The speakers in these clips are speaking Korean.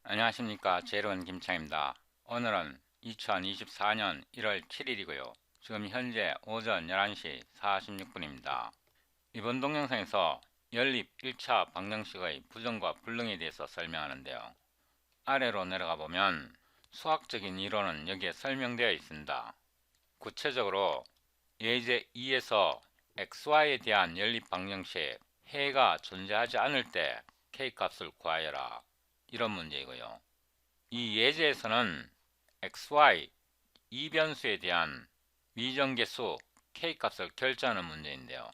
안녕하십니까. 제로원 김창입니다. 오늘은 2024년 1월 7일이고요. 지금 현재 오전 11시 46분입니다. 이번 동영상에서 연립 1차 방정식의 부정과 불능에 대해서 설명하는데요. 아래로 내려가 보면 수학적인 이론은 여기에 설명되어 있습니다. 구체적으로 예제 2에서 xy에 대한 연립 방정식 해가 존재하지 않을 때 k값을 구하여라, 이런 문제이고요. 이 예제에서는 xy 이변수에 대한 미정계수 k값을 결정하는 문제인데요.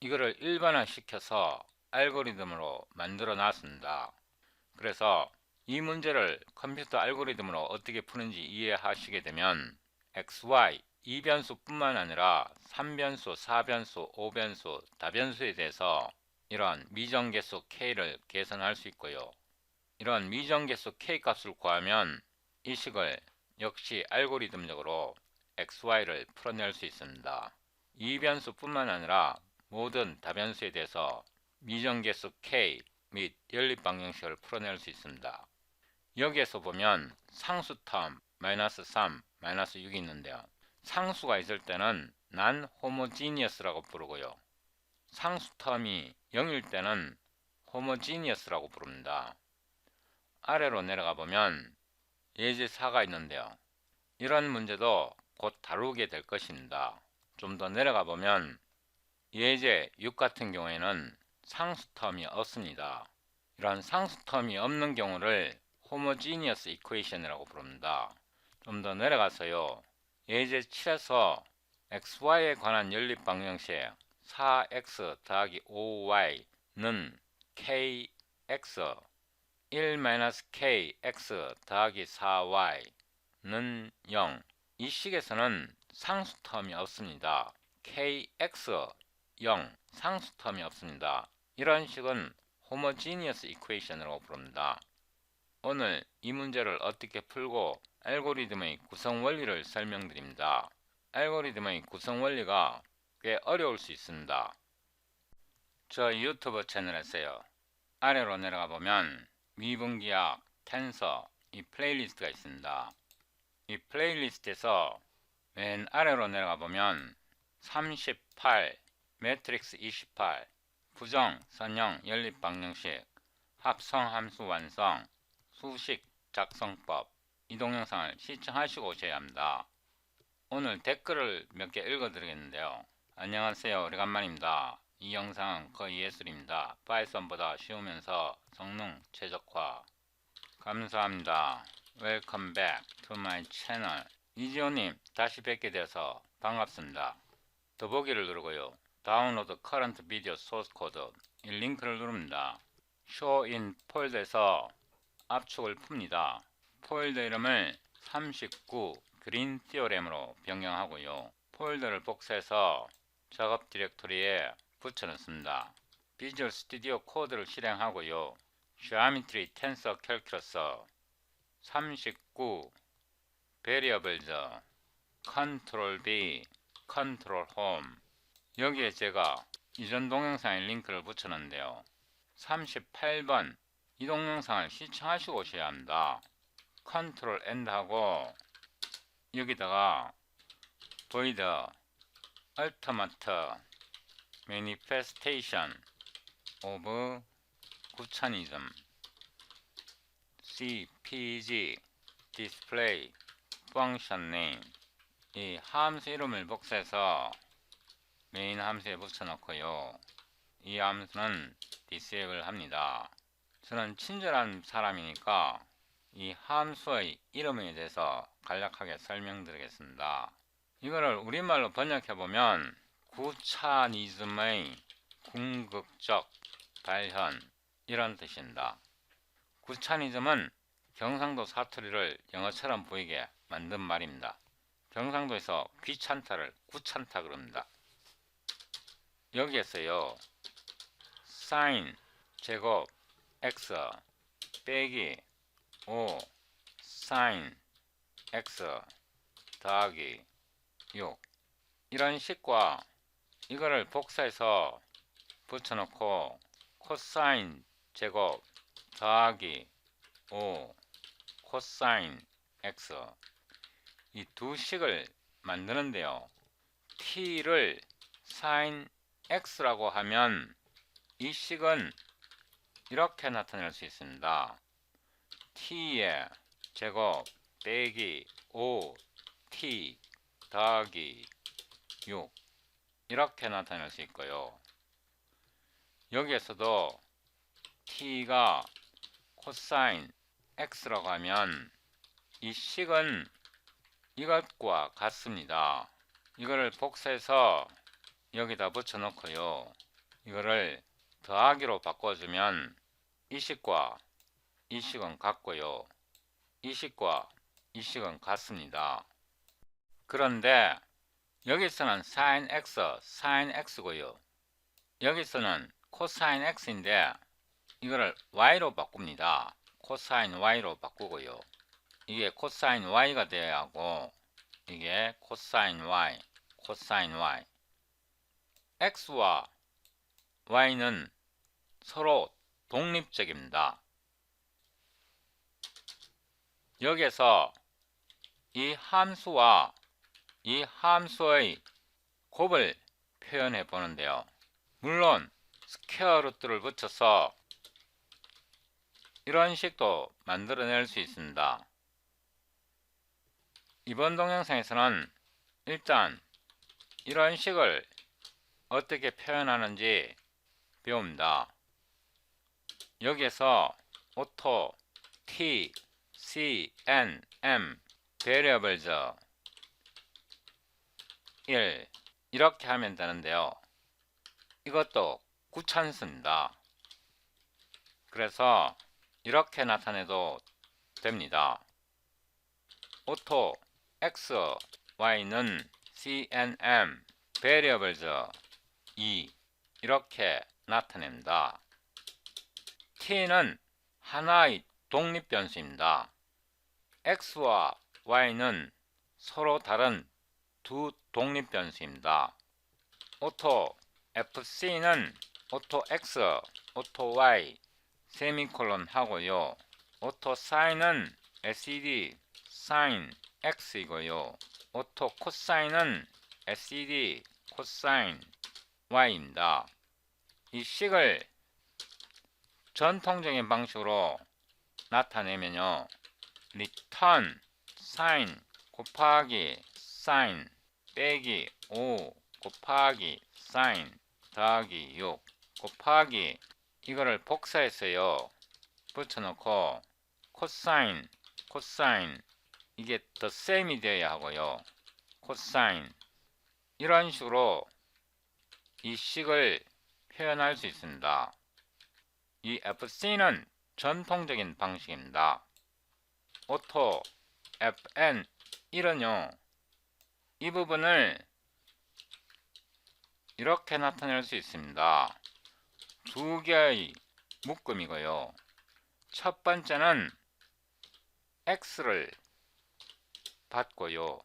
이거를 일반화시켜서 알고리즘으로 만들어 놨습니다. 그래서 이 문제를 컴퓨터 알고리즘으로 어떻게 푸는지 이해하시게 되면 xy 이변수 뿐만 아니라 3변수, 4변수, 5변수, 다변수에 대해서 이러한 미정계수 k를 계산할 수 있고요. 이런 미정계수 k값을 구하면 이 식을 역시 알고리즘적으로 xy를 풀어낼 수 있습니다. 이변수 뿐만 아니라 모든 다변수에 대해서 미정계수 k 및 연립방정식을 풀어낼 수 있습니다. 여기에서 보면 상수 텀 마이너스 3, 마이너스 6이 있는데요. 상수가 있을 때는 난 호모지니어스라고 부르고요. 상수 텀이 0일 때는 호모지니어스라고 부릅니다. 아래로 내려가 보면 예제 4가 있는데요. 이런 문제도 곧 다루게 될 것입니다. 좀 더 내려가 보면 예제 6 같은 경우에는 상수 텀이 없습니다. 이런 상수 텀이 없는 경우를 호모지니어스 이퀘이션이라고 부릅니다. 좀 더 내려가서요. 예제 7에서 xy에 관한 연립 방정식 4x 더하기 5y는 kx 1-kx 더하기 4y는 0. 이 식에서는 상수 텀이 없습니다. kx 0, 상수 텀이 없습니다. 이런 식은 호모지니어스 이퀘이션이라고 부릅니다. 오늘 이 문제를 어떻게 풀고 알고리즘의 구성 원리를 설명드립니다. 알고리즘의 구성 원리가 꽤 어려울 수 있습니다. 저 유튜브 채널에서요. 아래로 내려가 보면 미분기약, 텐서, 이 플레이리스트가 있습니다. 이 플레이리스트에서 맨 아래로 내려가 보면 38, 매트릭스 28, 부정, 선형, 연립 방정식, 합성함수 완성, 수식 작성법, 이 동영상을 시청하시고 오셔야 합니다. 오늘 댓글을 몇 개 읽어 드리겠는데요. 안녕하세요, 오래간만입니다. 이 영상은 거의 예술입니다. 파이썬보다 쉬우면서 성능 최적화. 감사합니다. 웰컴 백 투 마이 채널. 이지호님, 다시 뵙게 되어서 반갑습니다. 더보기를 누르고요. 다운로드 커런트 비디오 소스 코드, 이 링크를 누릅니다. 쇼 인 폴더에서 압축을 풉니다. 폴더 이름을 39 그린 티오렘으로 변경하고요. 폴더를 복사해서 작업 디렉토리에 붙여넣습니다. 비주얼 스튜디오 코드를 실행하고요. Geometry Tensor Calculus 39 Variables Ctrl B Ctrl Home. 여기에 제가 이전 동영상에 링크를 붙여놨는데요. 38번 이 동영상을 시청하시고 오셔야 합니다. Ctrl End 하고 여기다가 void ultimate manifestation of 구차니즘 cpg display function name. 이 함수 이름을 복사해서 메인 함수에 붙여넣고요. 이 함수는 disable 합니다. 저는 친절한 사람이니까 이 함수의 이름에 대해서 간략하게 설명드리겠습니다. 이거를 우리말로 번역해보면 구차니즘의 궁극적 발현, 이런 뜻입니다. 구차니즘은 경상도 사투리를 영어처럼 보이게 만든 말입니다. 경상도에서 귀찮다를 구찮다 그럽니다. 여기에서요, sin 제곱 x 빼기 5 sin x 더하기 6, 이런 식과 이거를 복사해서 붙여놓고 코사인 제곱 더하기 5 코사인 x 이 두 식을 만드는데요. t를 sin x라고 하면 이 식은 이렇게 나타낼 수 있습니다. t의 제곱 빼기 5t 더하기 6 이렇게 나타낼 수 있고요. 여기에서도 t가 코사인 x라고 하면 이 식은 이것과 같습니다. 이거를 복사해서 여기다 붙여 놓고요. 이거를 더하기로 바꿔주면 이 식과 이 식은 같고요. 이 식과 이 식은 같습니다. 그런데 여기서는 sin x, sin x고요. 여기서는 코사인 x인데 이거를 y로 바꿉니다. 코사인 y로 바꾸고요. 이게 코사인 y가 되어야 하고 이게 코사인 y, 코사인 y. x와 y는 서로 독립적입니다. 여기에서 이 함수와 이 함수의 곱을 표현해 보는데요. 물론 스퀘어 루트를 붙여서 이런 식도 만들어낼 수 있습니다. 이번 동영상에서는 일단 이런 식을 어떻게 표현하는지 배웁니다. 여기에서 auto t, c, n, m variables 1 이렇게 하면 되는데요. 이것도 구천수입니다. 그래서 이렇게 나타내도 됩니다. auto x, y는 cnm variables 2 이렇게 나타냅니다. t는 하나의 독립변수입니다. x와 y는 서로 다른 두 독립변수입니다. auto fc는 auto x, auto y 세미콜론 하고요. auto sin은 sed sin x이고요. auto cosine은 sed cosine y입니다. 이 식을 전통적인 방식으로 나타내면요. return sin 곱하기 sin 빼기 5 곱하기 sin 더하기 6 곱하기 이거를 복사해서요. 붙여놓고 cosine, cosine 이게 the same이 되어야 하고요. cosine 이런 식으로 이 식을 표현할 수 있습니다. 이 fc는 전통적인 방식입니다. auto fn 1은요. 이 부분을 이렇게 나타낼 수 있습니다. 두 개의 묶음이고요. 첫 번째는 x를 받고요.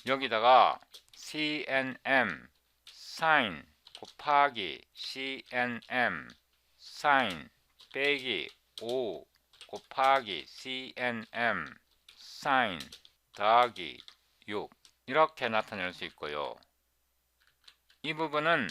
여기다가 cnm sin 곱하기 cnm sin 빼기 5 곱하기 cnm sin 더하기 6 이렇게 나타낼 수 있고요. 이 부분은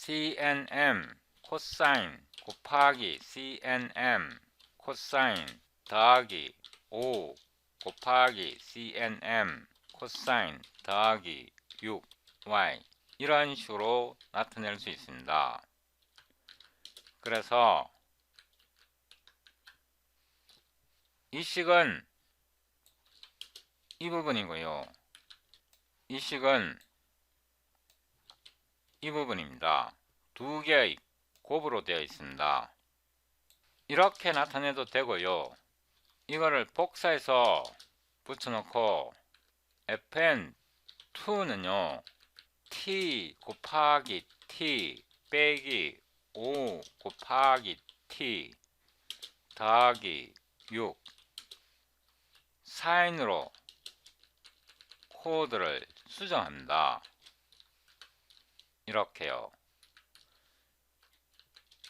cnm cosine 곱하기 cnm cosine 더하기 5 곱하기 cnm cosine 더하기 6y 이런 식으로 나타낼 수 있습니다. 그래서 이 식은 이 부분이고요. 이 식은 이 부분입니다. 두 개의 곱으로 되어 있습니다. 이렇게 나타내도 되고요. 이거를 복사해서 붙여놓고 fn2는요. t 곱하기 t 빼기 5 곱하기 t 더하기 6 사인으로 코드를 수정합니다. 이렇게요.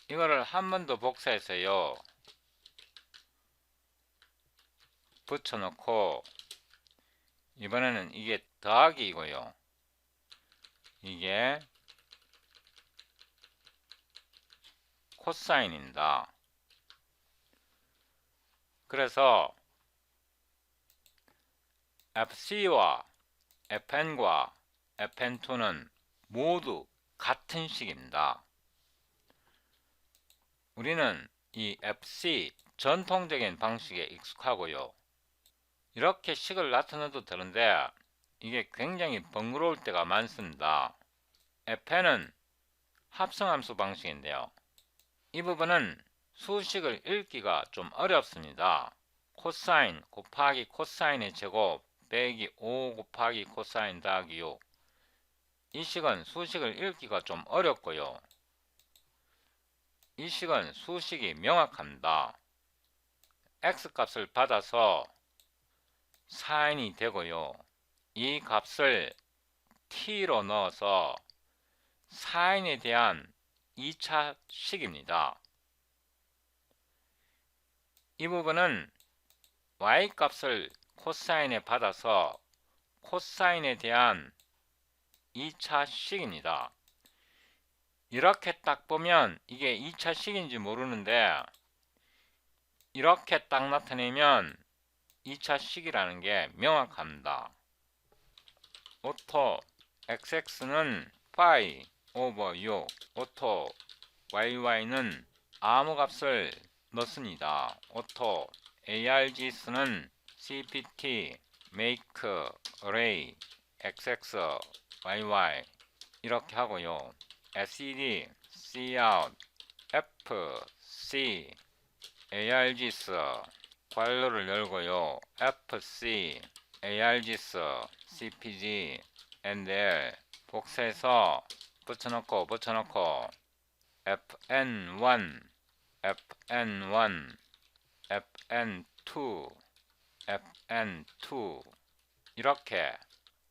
이거를 한 번 더 복사해서요. 붙여놓고 이번에는 이게 더하기이고요. 이게 코사인입니다. 그래서 FC와 FN과 FN2는 모두 같은 식입니다. 우리는 이 FC 전통적인 방식에 익숙하고요. 이렇게 식을 나타내도 되는데 이게 굉장히 번거로울 때가 많습니다. FN은 합성함수 방식인데요. 이 부분은 수식을 읽기가 좀 어렵습니다. 코사인 곱하기 코사인의 제곱 빼기 5 곱하기 코사인 더하기 6. 이 식은 수식을 읽기가 좀 어렵고요. 이 식은 수식이 명확합니다. x값을 받아서 사인이 되고요. 이 값을 t로 넣어서 사인에 대한 2차 식입니다. 이 부분은 y값을 코사인에 받아서 코사인에 대한 2차 식입니다. 이렇게 딱 보면 이게 2차 식인지 모르는데 이렇게 딱 나타내면 2차 식이라는 게 명확합니다. 오토 xx는 파이 오버 6, 오토yy는 아무 값을 넣습니다. 오토 args는 cpt make array xx yy 이렇게 하고요. sed cout fc args 괄호를 열고요. fc args cpg ndl 복사해서 붙여놓고 fn1 fn1 fn2 fn2 이렇게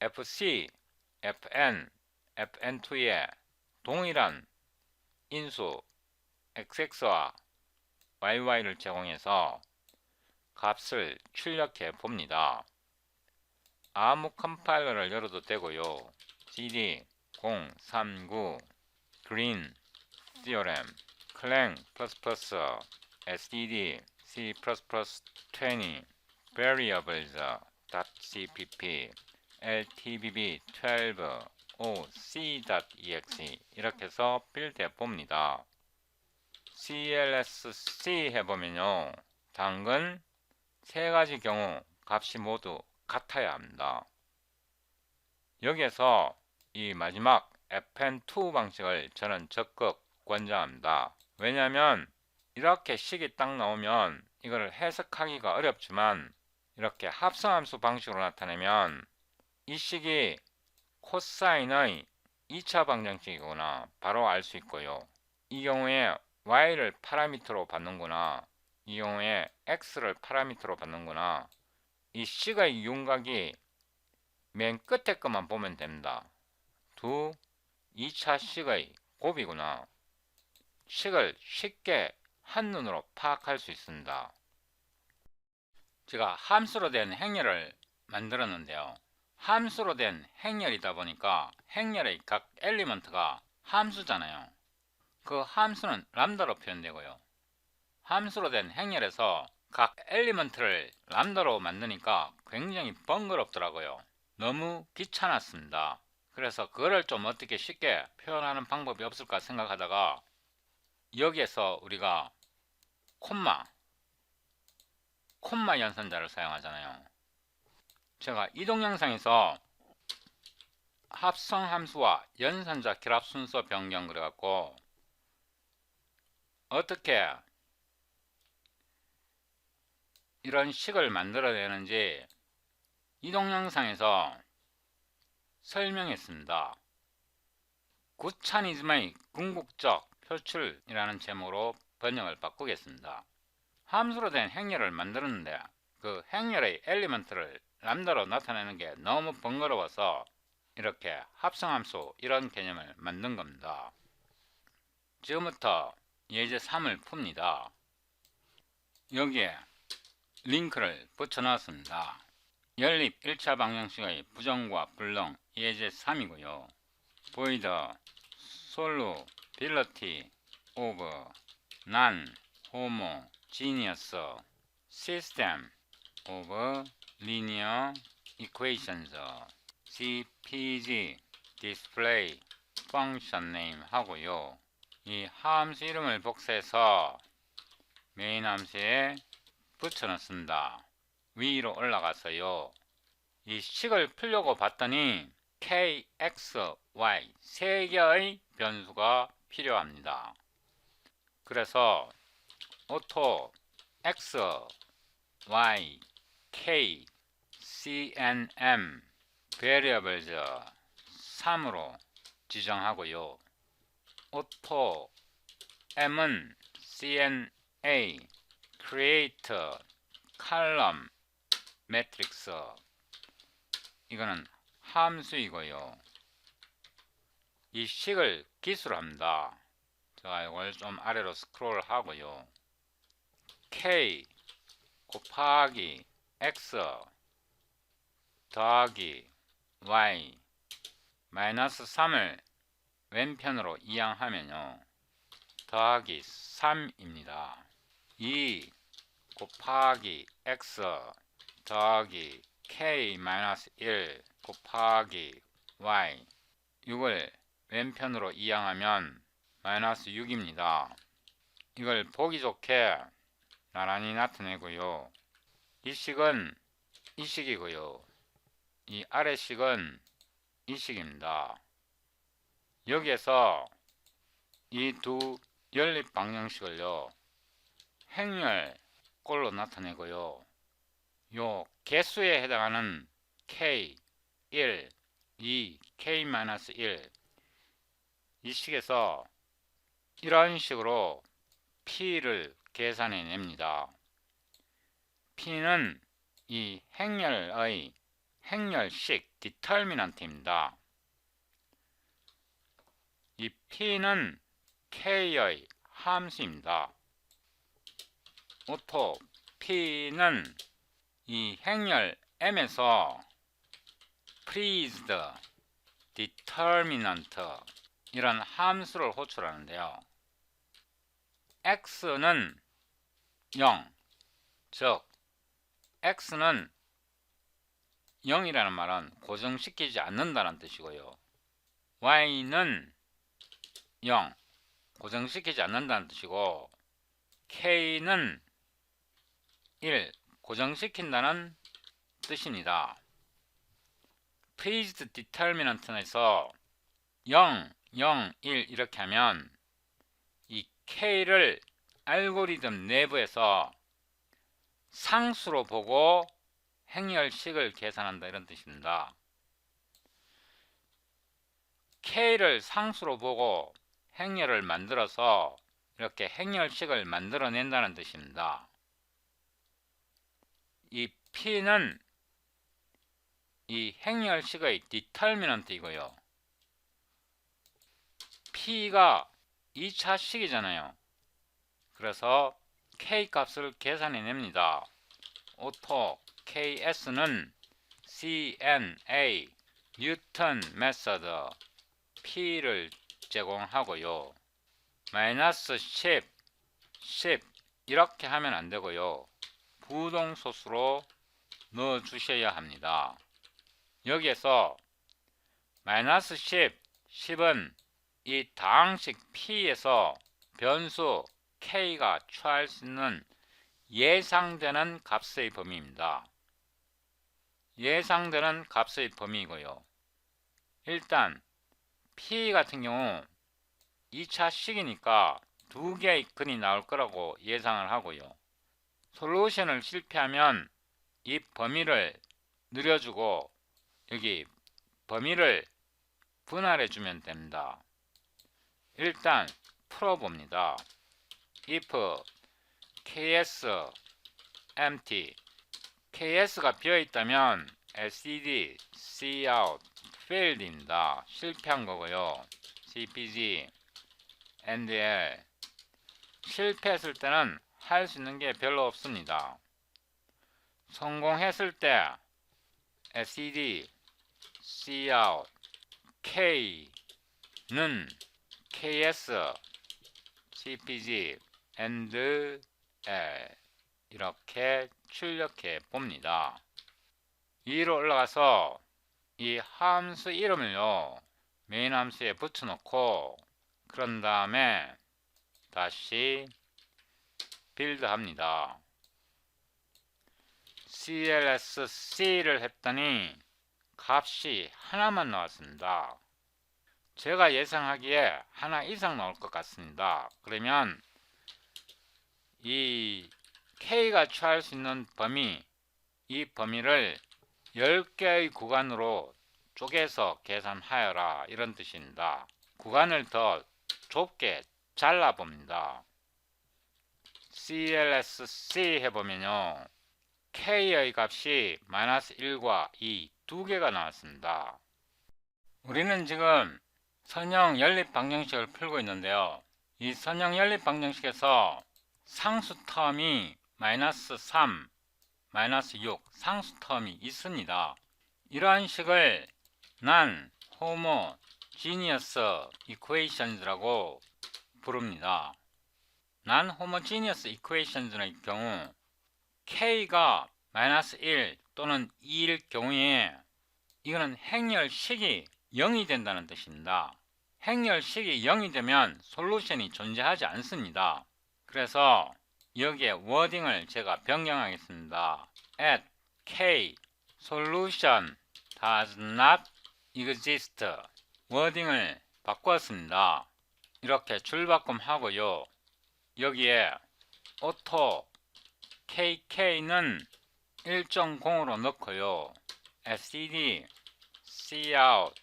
fc fn fn2에 동일한 인수 xx와 y를 제공해서 값을 출력해 봅니다. 아무 컴파일러를 열어도 되고요. cd 039 green theorem clang sdd c++20 variables .cpp ltbb12 oc.exe 이렇게 해서 빌드해 봅니다. clsc 해보면요, 당근 세 가지 경우 값이 모두 같아야 합니다. 여기에서 이 마지막 fn2 방식을 저는 적극 권장합니다. 왜냐하면 이렇게 식이 딱 나오면 이거를 해석하기가 어렵지만 이렇게 합성함수 방식으로 나타내면 이 식이 코사인의 2차 방정식이구나 바로 알 수 있고요. 이 경우에 y를 파라미터로 받는구나, 이 경우에 x를 파라미터로 받는구나, 이 식의 윤곽이 맨 끝에 것만 보면 됩니다. 2차 식의 곱이구나. 식을 쉽게 한눈으로 파악할 수 있습니다. 제가 함수로 된 행렬을 만들었는데요. 함수로 된 행렬이다 보니까 행렬의 각 엘리먼트가 함수잖아요. 그 함수는 람다로 표현되고요. 함수로 된 행렬에서 각 엘리먼트를 람다로 만드니까 굉장히 번거롭더라고요. 너무 귀찮았습니다. 그래서 그거를 좀 어떻게 쉽게 표현하는 방법이 없을까 생각하다가 여기에서 우리가 콤마 연산자를 사용하잖아요. 제가 이 동영상에서 합성함수와 연산자 결합 순서 변경 그래갖고 어떻게 이런 식을 만들어내는지 이 동영상에서 설명했습니다. 구차니즘의 궁극적 표출이라는 제목으로 번역을 바꾸겠습니다. 함수로 된 행렬을 만들었는데 그 행렬의 엘리먼트를 람다로 나타내는 게 너무 번거로워서 이렇게 합성함수 이런 개념을 만든 겁니다. 지금부터 예제 3을 풉니다. 여기에 링크를 붙여놨습니다. 연립 1차 방정식의 부정과 불능 예제 3이고요. void solubility of non-homogeneous system of linear equations CPG display function name 하고요. 이 함수 이름을 복사해서 메인 함수에 붙여넣습니다. 위로 올라가서요. 이 식을 풀려고 봤더니 k, x, y 세 개의 변수가 필요합니다. 그래서 auto x, y, k, cnm variables 3으로 지정하고요. auto m은 cna create column matrix 이거는 함수이고요. 이 식을 기술합니다. 제가 이걸 좀 아래로 스크롤 하고요. k 곱하기 x 더하기 y 마이너스 3을 왼편으로 이항하면요. 더하기 3입니다. 2 곱하기 x 더하기 k-1 곱하기 y 6을 왼편으로 이항하면 마이너스 6입니다. 이걸 보기 좋게 나란히 나타내고요. 이 식은 이 식이고요. 이 아래 식은 이 식입니다. 여기에서 이 두 연립 방정식을요. 행렬 꼴로 나타내고요. 요 개수에 해당하는 k, 1, 2, k-1 이 식에서 이런 식으로 p를 계산해 냅니다. p는 이 행렬의 행렬식 디터미넌트입니다. 이 p는 k의 함수입니다. auto p는 이 행렬 m에서 pleased determinant 이런 함수를 호출하는데요. x는 0, 즉 x는 0이라는 말은 고정시키지 않는다는 뜻이고요. y는 0, 고정시키지 않는다는 뜻이고 k는 1, 고정시킨다는 뜻입니다. pleased determinant에서 0, 0, 1 이렇게 하면 이 k를 알고리즘 내부에서 상수로 보고 행렬식을 계산한다 이런 뜻입니다. k를 상수로 보고 행렬을 만들어서 이렇게 행렬식을 만들어낸다는 뜻입니다. 이 p는 이 행렬식의 디터미넌트이고요. p가 2차식이잖아요. 그래서 k 값을 계산해 냅니다. auto ks는 cna 뉴턴 메서드 p를 제공하고요. 마이너스 10, 10 이렇게 하면 안 되고요. 부동소수로 넣어 주셔야 합니다. 여기에서 마이너스 10, 10은 이 다항식 p에서 변수 k가 취할 수 있는 예상되는 값의 범위입니다. 예상되는 값의 범위이고요. 일단 p 같은 경우 2차 식이니까 두 개의 근이 나올 거라고 예상을 하고요. 솔루션을 실패하면 이 범위를 늘려주고 여기 범위를 분할해 주면 됩니다. 일단 풀어봅니다. if ks empty ks가 비어있다면 lcd cout failed입니다. 실패한 거고요. cpg ndl 실패했을 때는 할 수 있는 게 별로 없습니다. 성공했을 때 SED, Cout, K는 KS, CPG, and L 이렇게 출력해 봅니다. 위로 올라가서 이 함수 이름을요 메인 함수에 붙여놓고 그런 다음에 다시 빌드 합니다. CLSC를 했더니 값이 하나만 나왔습니다. 제가 예상하기에 하나 이상 나올 것 같습니다. 그러면 이 K가 취할 수 있는 범위, 이 범위를 10개의 구간으로 쪼개서 계산하여라 이런 뜻입니다. 구간을 더 좁게 잘라 봅니다. CLSC 해보면요 K의 값이 -1과 2 두 개가 나왔습니다. 우리는 지금 선형 연립 방정식을 풀고 있는데요. 이 선형 연립 방정식에서 상수 텀이 -3, -6 상수 텀이 있습니다. 이러한 식을 non-homogeneous equations라고 부릅니다. non-homogeneous equations의 경우 K가 -1 또는 2일 경우에 이거는 행렬식이 0이 된다는 뜻입니다. 행렬식이 0이 되면 솔루션이 존재하지 않습니다. 그래서 여기에 워딩을 제가 변경하겠습니다. at K solution does not exist 워딩을 바꾸었습니다. 이렇게 줄바꿈 하고요. 여기에 auto KK는 1.0으로 넣고요. SED, Cout,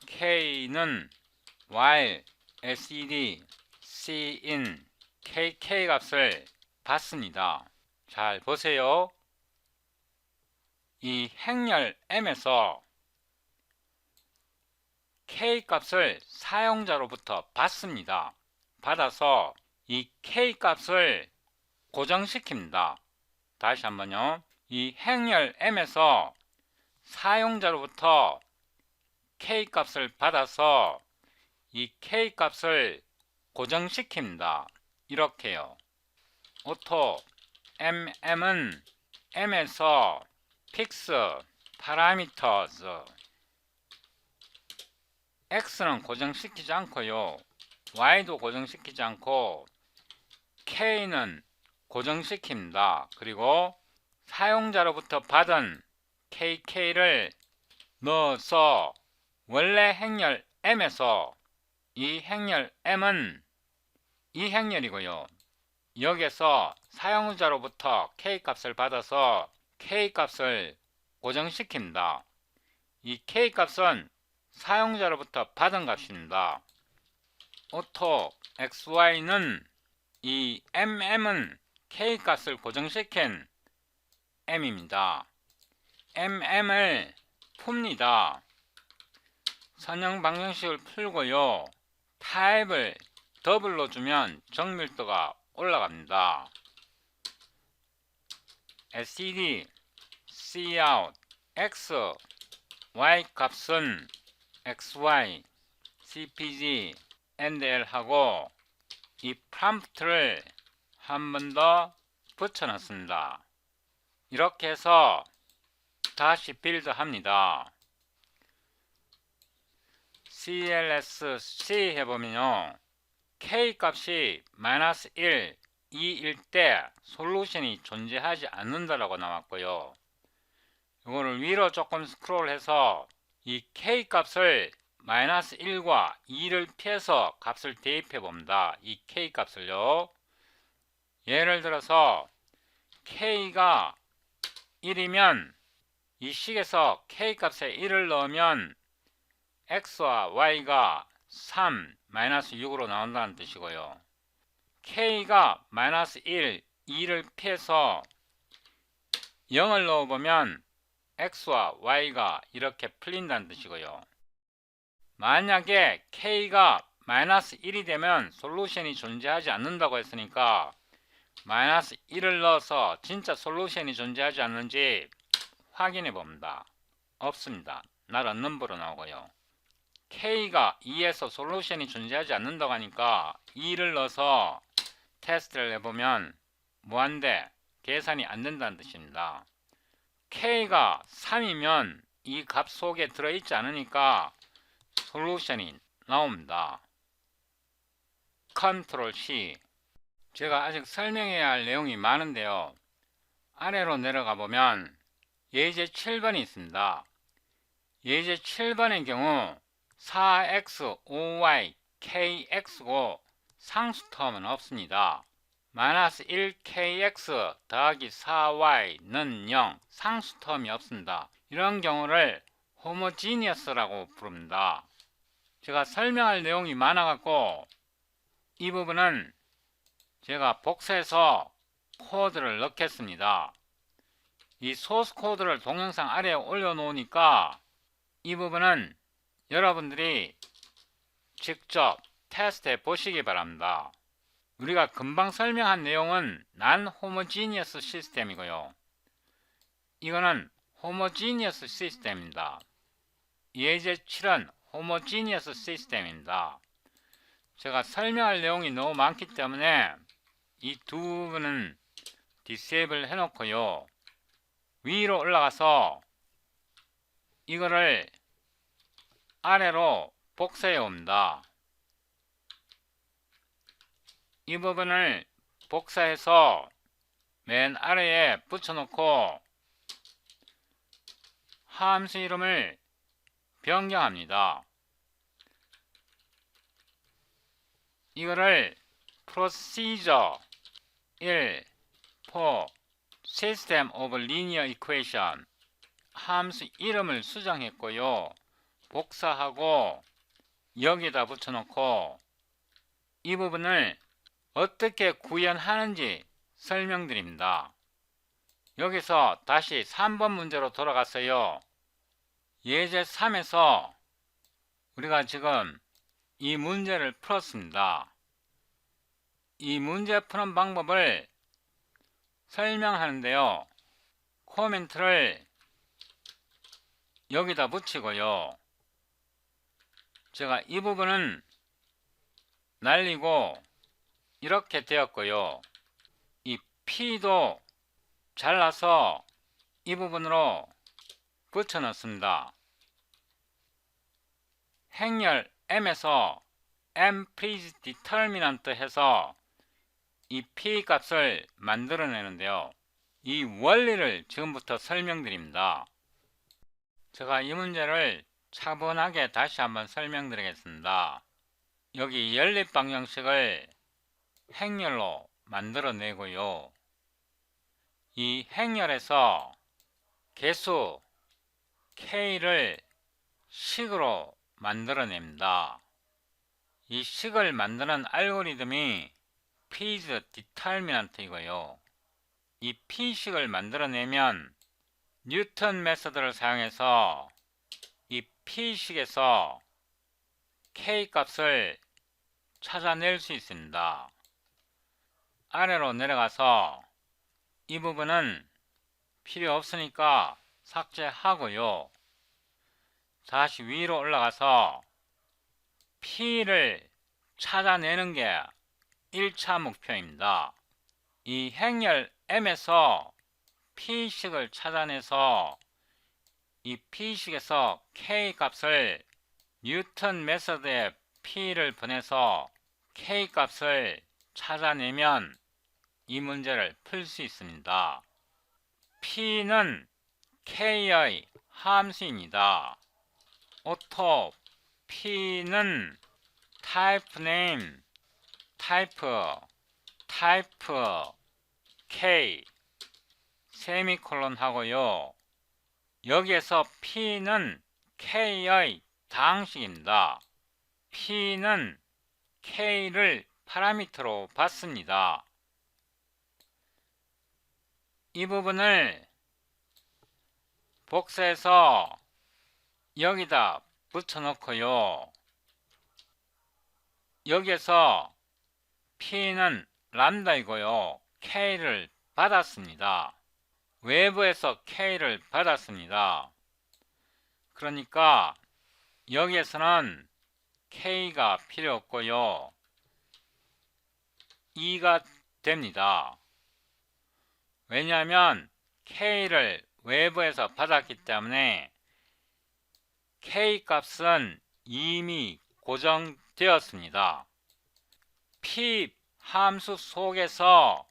K는 while SED, Cin, KK 값을 받습니다. 잘 보세요. 이 행렬 M에서 K 값을 사용자로부터 받습니다. 받아서 이 K 값을 고정시킵니다. 다시 한번요. 이 행렬 M에서 사용자로부터 K 값을 받아서 이 K 값을 고정시킵니다. 이렇게요. auto mm은 M에서 fix parameters X는 고정시키지 않고요. Y도 고정시키지 않고 K는 고정시킵니다. 그리고 사용자로부터 받은 KK를 넣어서 원래 행렬 M에서 이 행렬 M은 이 행렬이고요. 여기에서 사용자로부터 K 값을 받아서 K 값을 고정시킵니다. 이 K 값은 사용자로부터 받은 값입니다. auto XY는 이 mm은 K 값을 고정시킨 M입니다. mm을 풉니다. 선형 방정식을 풀고요. 타입을 더블로 주면 정밀도가 올라갑니다. SED, Cout, X, Y 값은 XY, CPG, and L 하고 이 프롬프트를 한 번 더 붙여놨습니다. 이렇게 해서 다시 빌드 합니다. CLSC 해보면요. K 값이 -1, 2일 때 솔루션이 존재하지 않는다라고 나왔고요. 이거를 위로 조금 스크롤해서 이 K 값을 -1과 2를 피해서 값을 대입해 봅니다. 이 K 값을요. 예를 들어서 K가 1이면 이 식에서 K 값에 1을 넣으면 X와 Y가 3, -6으로 나온다는 뜻이고요. K가 -1, 2를 피해서 0을 넣어보면 X와 Y가 이렇게 풀린다는 뜻이고요. 만약에 K가 -1이 되면 솔루션이 존재하지 않는다고 했으니까 마이너스 1을 넣어서 진짜 솔루션이 존재하지 않는지 확인해 봅니다. 없습니다. 나런 넘버로 나오고요. K가 2에서 솔루션이 존재하지 않는다고 하니까 2를 넣어서 테스트를 해보면 무한대 계산이 안 된다는 뜻입니다. K가 3이면 이 값 속에 들어있지 않으니까 솔루션이 나옵니다. 컨트롤 C. 제가 아직 설명해야 할 내용이 많은데요. 아래로 내려가 보면 예제 7번이 있습니다. 예제 7번의 경우 4x, 5y, kx고 상수 텀은 없습니다. 마이너스 1kx 더하기 4y는 0, 상수 텀이 없습니다. 이런 경우를 호모지니어스라고 부릅니다. 제가 설명할 내용이 많아갖고 이 부분은 제가 복사해서 코드를 넣겠습니다. 이 소스 코드를 동영상 아래에 올려놓으니까 이 부분은 여러분들이 직접 테스트해 보시기 바랍니다. 우리가 금방 설명한 내용은 non-homogeneous 시스템이고요. 이거는 homogeneous 시스템입니다. 예제 7은 homogeneous 시스템입니다. 제가 설명할 내용이 너무 많기 때문에 이 두 부분은 디세이블 해놓고요. 위로 올라가서 이거를 아래로 복사해 옵니다. 이 부분을 복사해서 맨 아래에 붙여놓고 함수 이름을 변경합니다. 이거를 procedure 1 for system of linear equation 함수 이름을 수정했고요. 복사하고 여기다 붙여놓고 이 부분을 어떻게 구현하는지 설명드립니다. 여기서 다시 3번 문제로 돌아갔어요. 예제 3에서 우리가 지금 이 문제를 풀었습니다. 이 문제 푸는 방법을 설명하는데요. 코멘트를 여기다 붙이고요. 제가 이 부분은 날리고 이렇게 되었고요. 이 P도 잘라서 이 부분으로 붙여 넣습니다. 행렬 M에서 M please determinant 해서 이 P 값을 만들어내는데요. 이 원리를 지금부터 설명드립니다. 제가 이 문제를 차분하게 다시 한번 설명드리겠습니다. 여기 연립 방정식을 행렬로 만들어내고요. 이 행렬에서 개수 K를 식으로 만들어냅니다. 이 식을 만드는 알고리즘이 P's determinant이고요. 이 P식을 만들어내면 뉴턴 메서드를 사용해서 이 P식에서 K 값을 찾아낼 수 있습니다. 아래로 내려가서 이 부분은 필요 없으니까 삭제하고요. 다시 위로 올라가서 P를 찾아내는 게 1차 목표입니다. 이 행렬 M에서 P식을 찾아내서 이 P식에서 K 값을 뉴턴 메서드에 P를 보내서 K 값을 찾아내면 이 문제를 풀 수 있습니다. P는 K의 함수입니다. 오토 P는 type name, type K 세미콜론 하고요. 여기에서 P는 K의 다항식입니다. P는 K를 파라미터로 받습니다. 이 부분을 복사해서 여기다 붙여놓고요. 여기에서 P는 람다이고요. K를 받았습니다. 외부에서 K를 받았습니다. 그러니까 여기에서는 K가 필요 없고요. 2가 됩니다. 왜냐하면 K를 외부에서 받았기 때문에 K 값은 이미 고정되었습니다. P 함수 속에서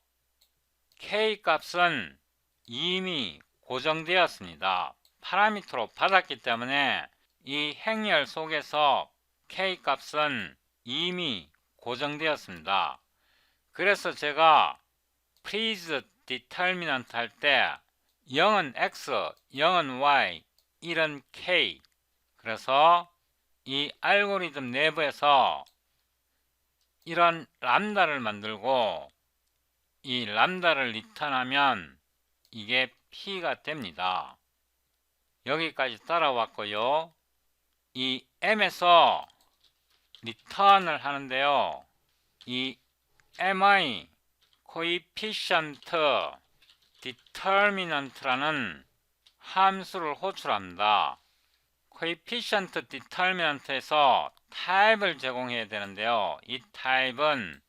K 값은 이미 고정되었습니다. 파라미터로 받았기 때문에 이 행렬 속에서 K 값은 이미 고정되었습니다. 그래서 제가 please determinant 할 때 0은 x, 0은 y, 1은 k. 그래서 이 알고리즘 내부에서 이런 람다를 만들고 이 람다를 리턴하면 이게 p가 됩니다. 여기까지 따라왔고요. 이 m에서 리턴을 하는데요. 이 mi coefficient determinant라는 함수를 호출합니다. coefficient determinant에서 타입을 제공해야 되는데요. 이 타입은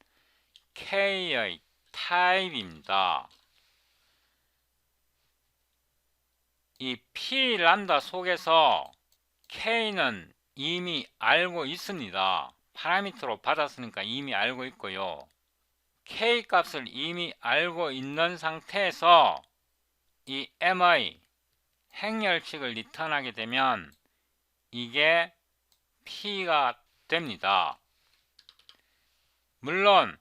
k의 타입입니다. 이 p 람다 속에서 k는 이미 알고 있습니다. 파라미터로 받았으니까 이미 알고 있고요. K 값을 이미 알고 있는 상태에서 이 MI 행렬칙을 리턴하게 되면 이게 P가 됩니다. 물론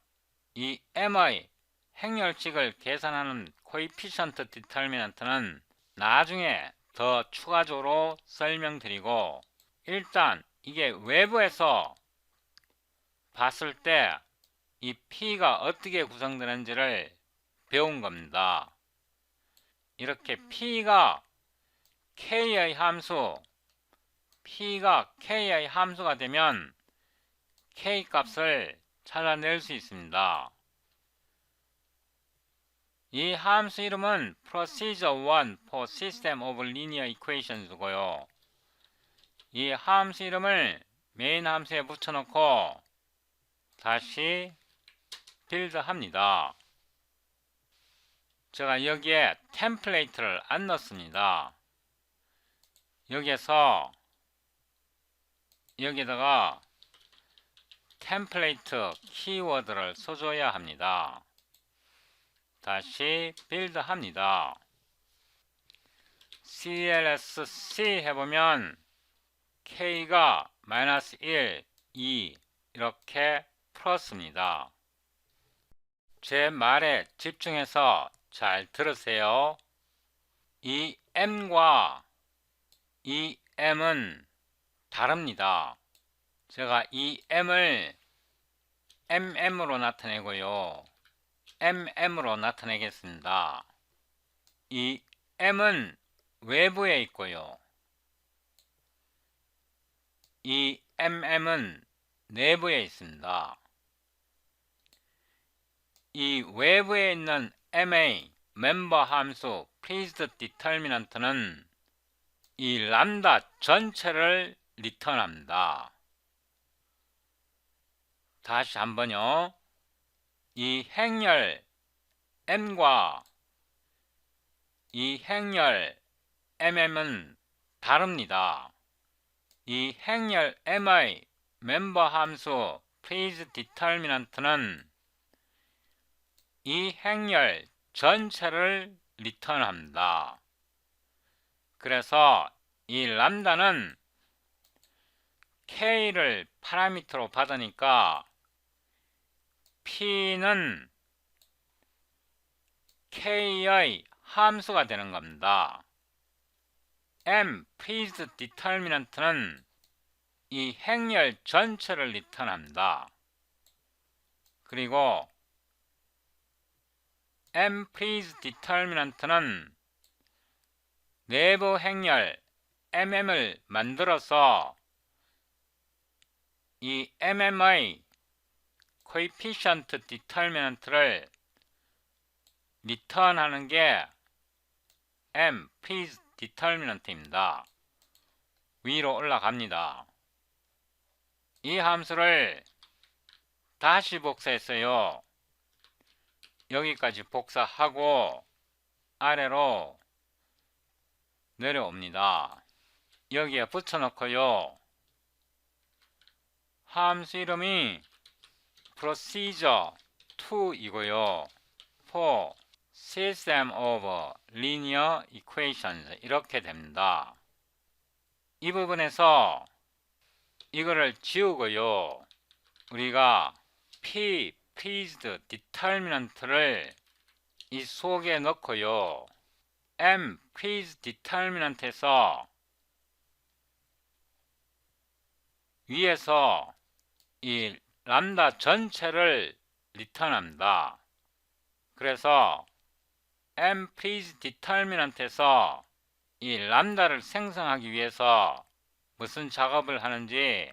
이 MI 행렬칙을 계산하는 coefficient determinant는 나중에 더 추가적으로 설명드리고 일단 이게 외부에서 봤을 때 이 P가 어떻게 구성되는지를 배운 겁니다. 이렇게 P가 K의 함수, P가 K의 함수가 되면 K 값을 찾아낼 수 있습니다. 이 함수 이름은 Procedure 1 for System of Linear Equations고요. 이 함수 이름을 메인 함수에 붙여놓고 다시 빌드합니다. 제가 여기에 템플레이트를 안 넣습니다. 여기에서 여기다가 템플레이트 키워드를 써줘야 합니다. 다시 빌드합니다. CLSC 해보면 K가 -1, 2 이렇게 풀었습니다. 제 말에 집중해서 잘 들으세요. 이 M과 이 M은 다릅니다. 제가 이 M을 MM으로 나타내고요. MM으로 나타내겠습니다. 이 M은 외부에 있고요. 이 MM은 내부에 있습니다. 이 외부에 있는 MA 멤버 함수 pleased determinant는 이 람다 전체를 리턴합니다. 다시 한번요. 이 행렬 M과 이 행렬 MM은 다릅니다. 이 행렬 MI 멤버 함수 please determinant는 이 행렬 전체를 리턴합니다. 그래서 이 람다는 K를 파라미터로 받으니까 P는 K의 함수가 되는 겁니다. M please determinant는 이 행렬 전체를 리턴합니다. 그리고 M please determinant는 내부 행렬 MM을 만들어서 이 MM의 coefficient determinant를 return 하는 게 m please determinant입니다. 위로 올라갑니다. 이 함수를 다시 복사했어요. 여기까지 복사하고 아래로 내려옵니다. 여기에 붙여놓고요. 함수 이름이 procedure 2이고요. for system of linear equations 이렇게 됩니다. 이 부분에서 이거를 지우고요. 우리가 p pleased determinant를 이 속에 넣고요. m pleased determinant에서 위에서 이 람다 전체를 리턴합니다. 그래서 m pleased determinant에서 이 람다를 생성하기 위해서 무슨 작업을 하는지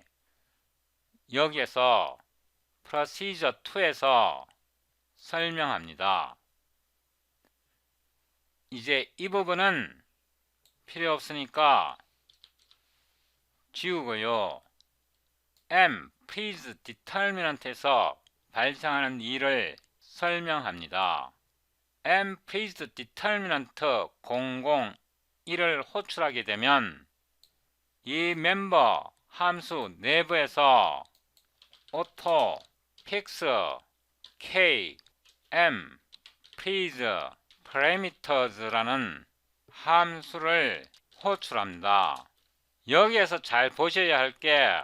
여기에서 procedure 2에서 설명합니다. 이제 이 부분은 필요 없으니까 지우고요. m please determinant에서 발생하는 일을 설명합니다. m please determinant 001을 호출하게 되면 이 멤버 함수 내부에서 auto fix k m please parameters라는 함수를 호출합니다. 여기에서 잘 보셔야 할 게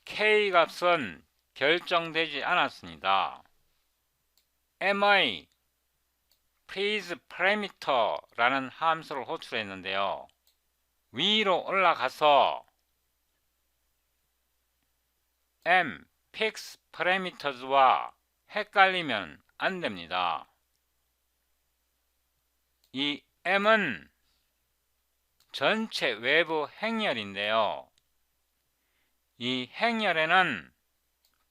k 값은 결정되지 않았습니다. mi please parameter라는 함수를 호출했는데요. 위로 올라가서 m fix parameters와 헷갈리면 안 됩니다. 이 m은 전체 외부 행렬인데요. 이 행렬에는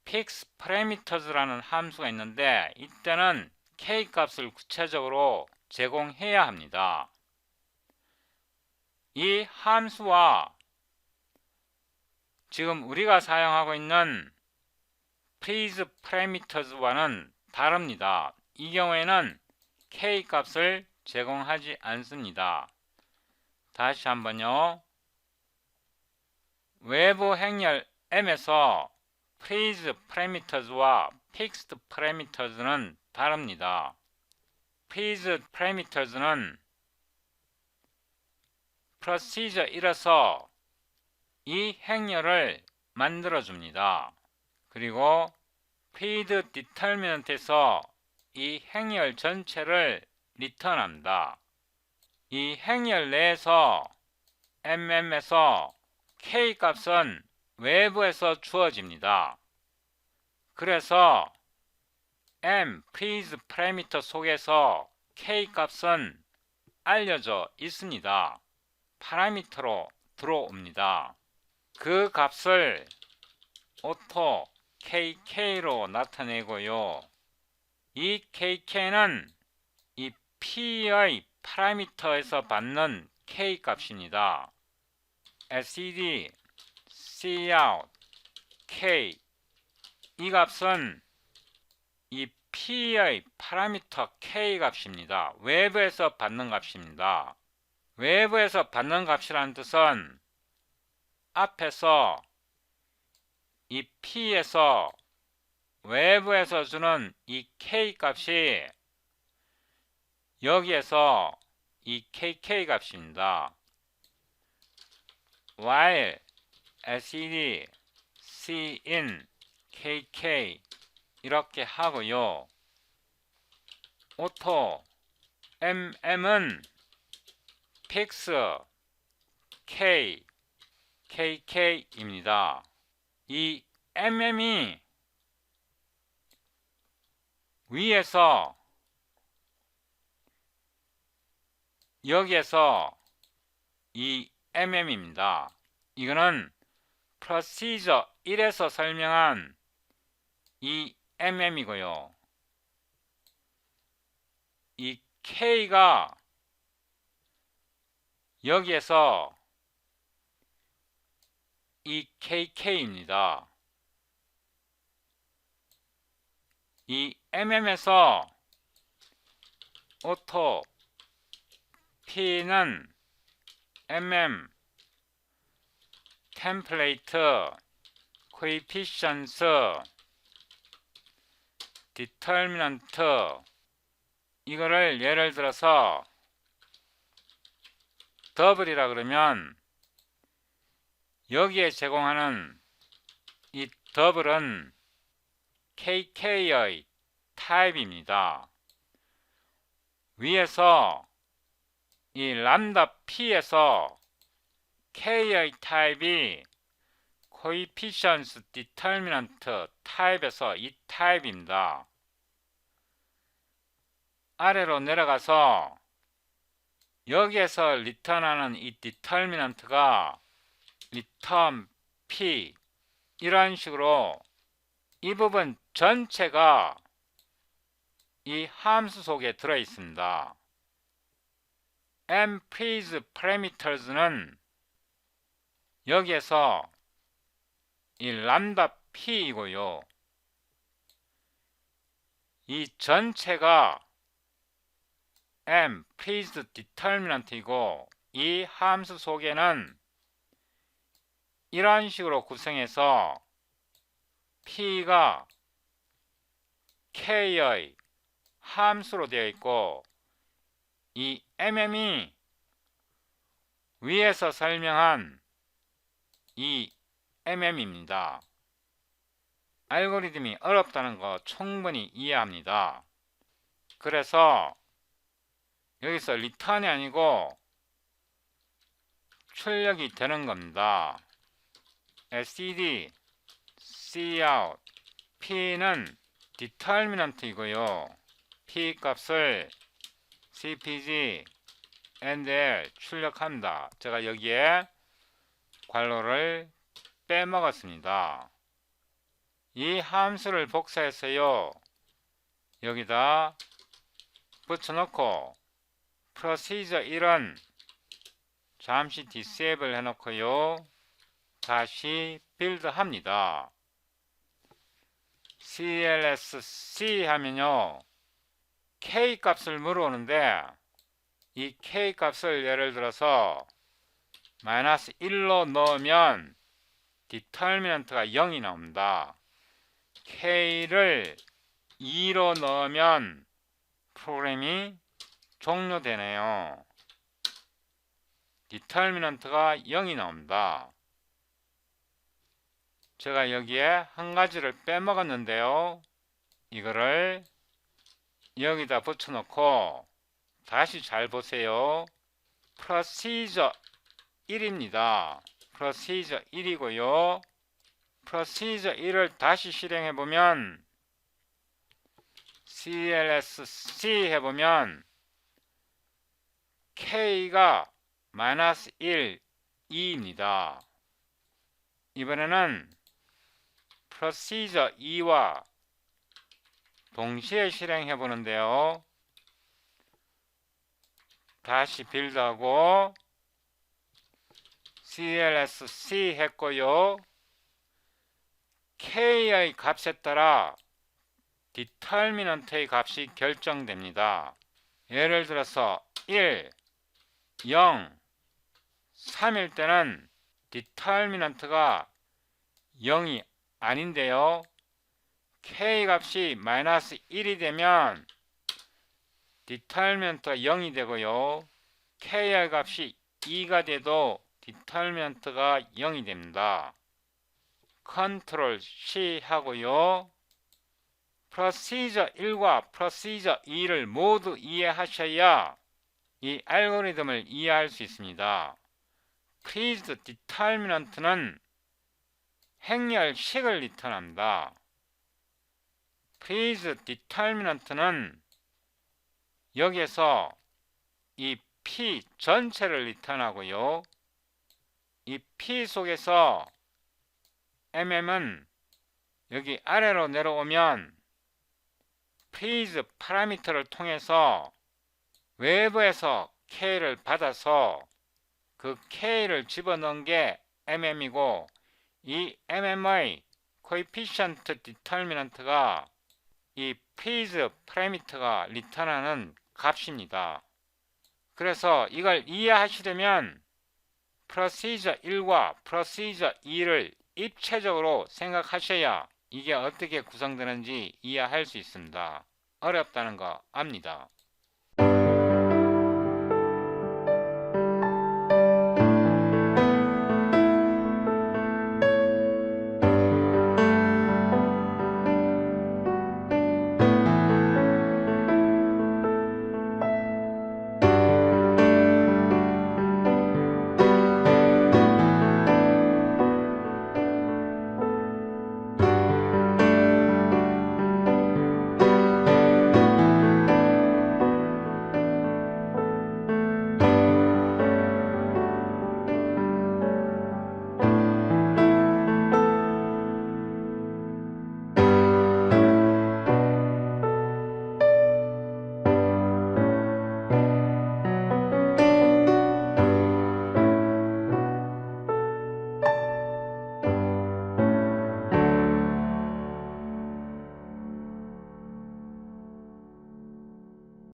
fix parameters라는 함수가 있는데 이때는 k 값을 구체적으로 제공해야 합니다. 이 함수와 지금 우리가 사용하고 있는 please parameters와는 다릅니다. 이 경우에는 k 값을 제공하지 않습니다. 다시 한번요. 외부 행렬 m에서 please parameters와 fixed parameters는 다릅니다. please parameters는 procedure 1에서 이 행렬을 만들어줍니다. 그리고 please determinant에서 이 행렬 전체를 리턴합니다. 이 행렬 내에서 mm에서 k 값은 외부에서 주어집니다. 그래서 m please parameter 속에서 k 값은 알려져 있습니다. 파라미터로 들어옵니다. 그 값을 auto kk로 나타내고요. 이 kk는 이 p의 파라미터에서 받는 k 값입니다. std cout k 이 값은 이 p의 파라미터 k 값입니다. 외부에서 받는 값입니다. 외부에서 받는 값이라는 뜻은 앞에서 이 p에서 외부에서 주는 이 k 값이 여기에서 이 kk 값입니다. while std cin kk 이렇게 하고요. auto mm은 fix k kk입니다. 이 mm이 위에서 여기에서 이 mm입니다. 이거는 procedure 1에서 설명한 이 mm이고요. 이 K가 여기에서 이 KK입니다. 이 MM에서 오토 P는 MM 템플레이트 코에피션스 디터미넌트 이거를 예를 들어서 더블이라 그러면 여기에 제공하는 이 더블은 KK의 타입입니다. 위에서 이 람다 P에서 K의 타입이 코에피션스 디터미넌트 타입에서 이 타입입니다. 아래로 내려가서 여기에서 리턴하는 이 디터미넌트가 리턴 P 이런 식으로 이 부분 전체가 이 함수 속에 들어 있습니다. mPrease parameters는 여기에서 이 람다 P이고요. 이 전체가 mPrease determinant이고 이 함수 속에는 이런 식으로 구성해서 P가 K의 함수로 되어 있고 이 MM이 위에서 설명한 이 MM입니다. 알고리즘이 어렵다는 거 충분히 이해합니다. 그래서 여기서 리턴이 아니고 출력이 되는 겁니다. std cout p는 디터미넌트이고요. p 값을 cpg endl 출력한다. 제가 여기에 괄호를 빼먹었습니다. 이 함수를 복사해서요. 여기다 붙여놓고 procedure 1은 잠시 disable 해놓고요. 다시 빌드 합니다. clsc 하면요. k 값을 물어오는데 이 k 값을 예를 들어서 -1로 넣으면 디터미넌트가 0이 나옵니다. k를 2로 넣으면 프로그램이 종료되네요. 디터미넌트가 0이 나옵니다. 제가 여기에 한 가지를 빼먹었는데요. 이거를 여기다 붙여놓고 다시 잘 보세요. procedure 1입니다. procedure 1이고요. procedure 1을 다시 실행해보면 clsc 해보면 k가 -1, 2입니다. 이번에는 procedure 2와 동시에 실행해 보는데요. 다시 빌드하고 clsc 했고요. k의 값에 따라 디터미넌트의 값이 결정됩니다. 예를 들어서 1, 0, 3일 때는 디터미넌트가 0이 아닌데요. k 값이 -1이 되면 디터미넌트가 0이 되고요. k의 값이 2가 돼도 디터미넌트가 0이 됩니다. 컨트롤 C 하고요. procedure 1과 procedure 2를 모두 이해하셔야 이 알고리즘을 이해할 수 있습니다. please determinant는 행렬식을 리턴합니다. please determinant는 여기에서 이 P 전체를 리턴하고요. 이 P 속에서 MM은 여기 아래로 내려오면 please 파라미터를 통해서 외부에서 K를 받아서 그 K를 집어넣은 게 mm이고, 이 mm의 coefficient determinant가 이 phase parameter가 리턴하는 값입니다. 그래서 이걸 이해하시려면 procedure 1과 procedure 2를 입체적으로 생각하셔야 이게 어떻게 구성되는지 이해할 수 있습니다. 어렵다는 거 압니다.